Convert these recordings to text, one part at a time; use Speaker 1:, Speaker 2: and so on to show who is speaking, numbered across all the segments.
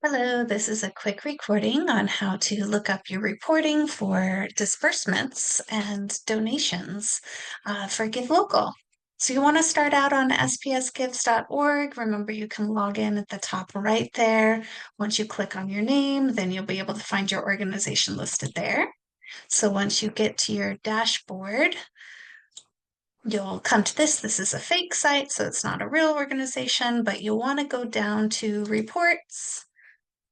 Speaker 1: Hello, this is a quick recording on how to look up your reporting for disbursements and donations for Give Local. So you want to start out on spsgives.org. Remember, you can log in at the top right there. Once you click on your name, then you'll be able to find your organization listed there. So once you get to your dashboard, you'll come to this. This is a fake site, so it's not a real organization, but you'll want to go down to reports,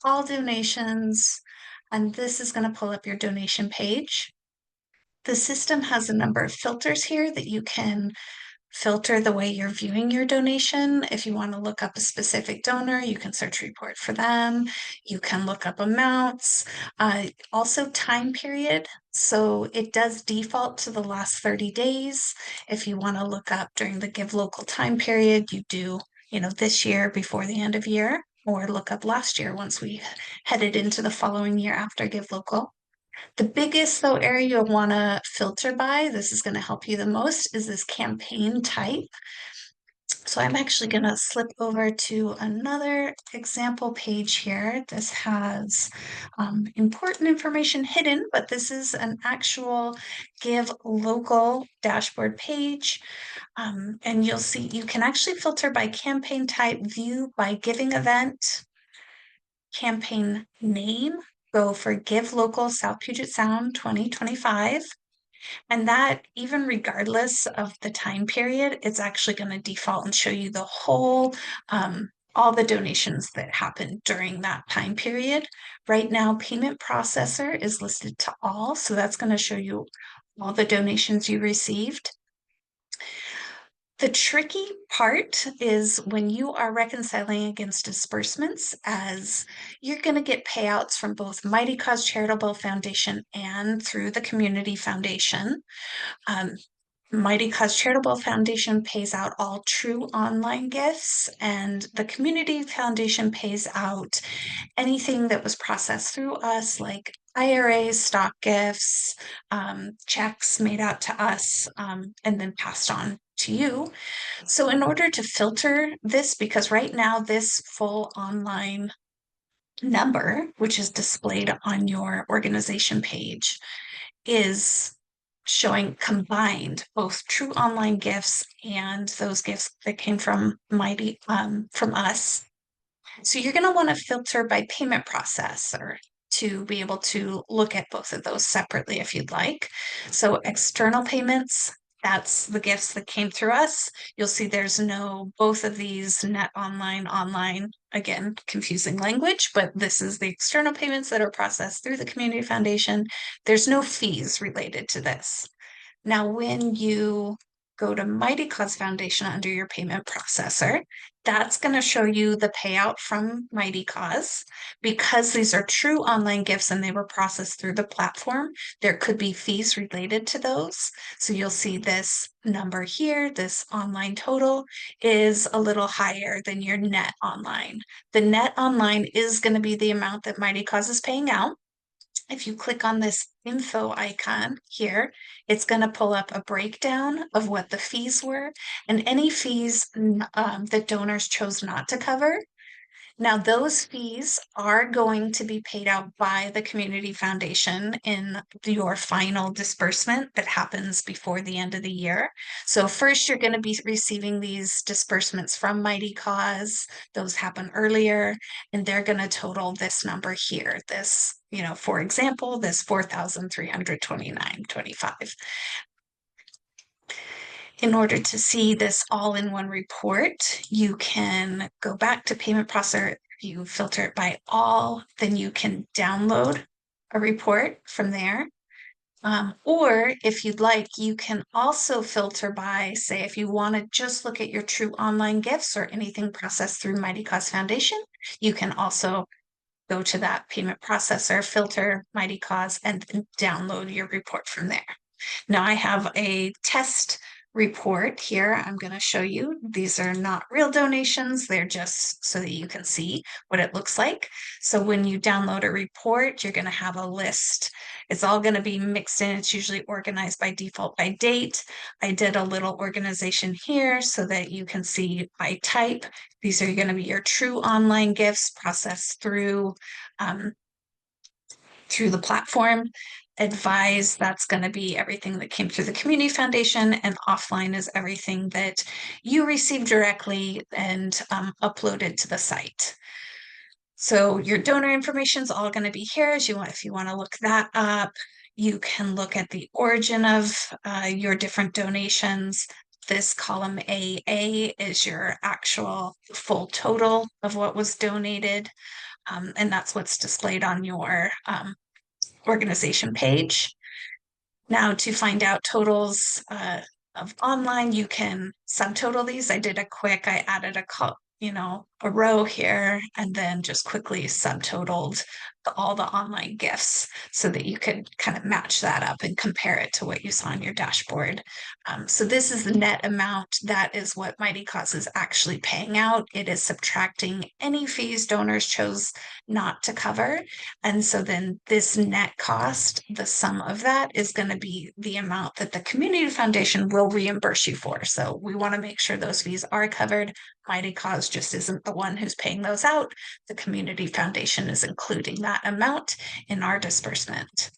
Speaker 1: all donations, and this is going to pull up your donation page. The system has a number of filters here that you can filter the way you're viewing your donation. If you want to look up a specific donor, you can search report for them. You can look up amounts, also time period. So it does default to the last 30 days. If you want to look up during the Give Local time period, you do, this year before the end of year, or look up last year once we headed into the following year after Give Local. The biggest though area you'll want to filter by, this is going to help you the most, is this campaign type. So I'm actually going to slip over to another example page here. This has important information hidden, but this is an actual Give Local dashboard page. And you'll see you can actually filter by campaign type, view by giving event, campaign name, go for Give Local South Puget Sound 2025. And that, even regardless of the time period, it's actually going to default and show you the whole, all the donations that happened during that time period. Right now, payment processor is listed to all, so that's going to show you all the donations you received. The tricky part is when you are reconciling against disbursements, as you're going to get payouts from both Mighty Cause Charitable Foundation and through the Community Foundation. Mighty Cause Charitable Foundation pays out all true online gifts, and the Community Foundation pays out anything that was processed through us, like IRAs, stock gifts, checks made out to us, and then passed on to you. So in order to filter this, because right now this full online number, which is displayed on your organization page, is showing combined both true online gifts and those gifts that came from from us. So you're going to want to filter by payment processor to be able to look at both of those separately if you'd like. So external payments, that's the gifts that came through us. You'll see there's no, both of these net online, again, confusing language, but this is the external payments that are processed through the Community Foundation. There's no fees related to this. Now, when you go to Mighty Cause Foundation under your payment processor, that's going to show you the payout from Mighty Cause. Because these are true online gifts and they were processed through the platform, there could be fees related to those. So you'll see this number here, this online total is a little higher than your net online. The net online is going to be the amount that Mighty Cause is paying out. If you click on this info icon here, it's going to pull up a breakdown of what the fees were and any fees that donors chose not to cover. Now, those fees are going to be paid out by the Community Foundation in your final disbursement that happens before the end of the year. So first, you're going to be receiving these disbursements from Mighty Cause. Those happen earlier, and they're going to total this number here. This, for example, this $4,329.25. In order to see this all in one report, you can go back to payment processor. If you filter it by all, then you can download a report from there. Or if you'd like, you can also filter by, say, if you want to just look at your true online gifts or anything processed through Mighty Cause Foundation, you can also go to that payment processor, filter Mighty Cause, and then download your report from there. Now I have a test report here I'm going to show you. These are not real donations, they're just so that you can see what it looks like. So when you download a report, you're going to have a list. It's all going to be mixed in. It's usually organized by default by date. I did a little organization here so that you can see by type. These are going to be your true online gifts processed um, through the platform. Advise, that's going to be everything that came through the community foundation, and offline is everything that you received directly and uploaded to the site. So your donor information is all going to be here as you want. If you want to look that up, you can look at the origin of your different donations. This column AA is your actual full total of what was donated, and that's what's displayed on your organization page. Now, to find out totals of online, you can subtotal these. I added a row here and then just quickly subtotaled all the online gifts so that you could kind of match that up and compare it to what you saw on your dashboard. So this is the net amount. That is what Mighty Cause is actually paying out. It is subtracting any fees donors chose not to cover. And so then this net cost, the sum of that is going to be the amount that the community foundation will reimburse you for. So we want to make sure those fees are covered. Mighty Cause just isn't the one who's paying those out. The community foundation is including that amount in our disbursement.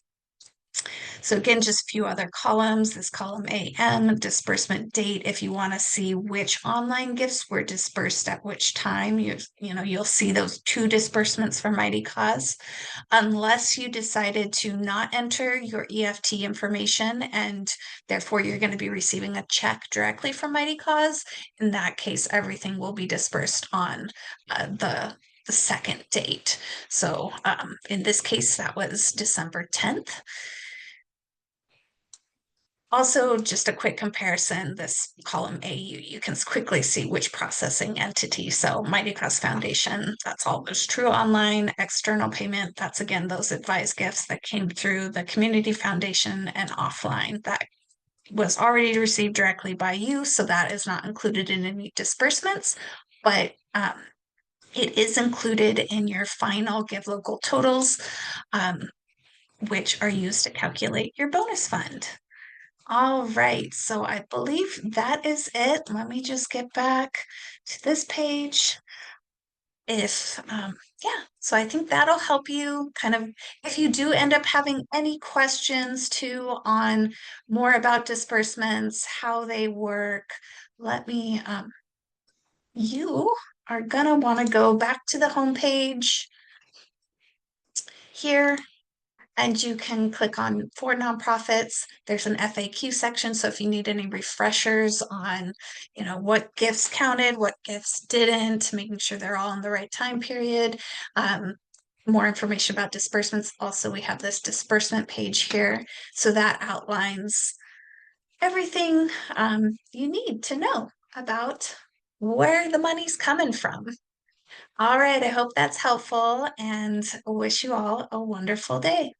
Speaker 1: So again, just a few other columns. This column AM, disbursement date. If you want to see which online gifts were dispersed at which time, you'll see those two disbursements for Mighty Cause. Unless you decided to not enter your EFT information and therefore you're going to be receiving a check directly from Mighty Cause, in that case, everything will be dispersed on the second date. So in this case, that was December 10th. Also, just a quick comparison, this column A, you can quickly see which processing entity. So Mighty Cause Foundation, that's all those true online, external payment, that's again, those advised gifts that came through the community foundation, and offline that was already received directly by you. So that is not included in any disbursements, but it is included in your final Give Local totals, which are used to calculate your bonus fund. All right, so I believe that is it. Let me just get back to this page. Yeah, so I think that'll help you kind of, if you do end up having any questions too on more about disbursements, how they work, you are gonna wanna go back to the home page here, and you can click on for nonprofits. There's an FAQ section. So if you need any refreshers on, what gifts counted, what gifts didn't, making sure they're all in the right time period. More information about disbursements. Also, we have this disbursement page here. So that outlines everything you need to know about where the money's coming from. All right, I hope that's helpful and wish you all a wonderful day.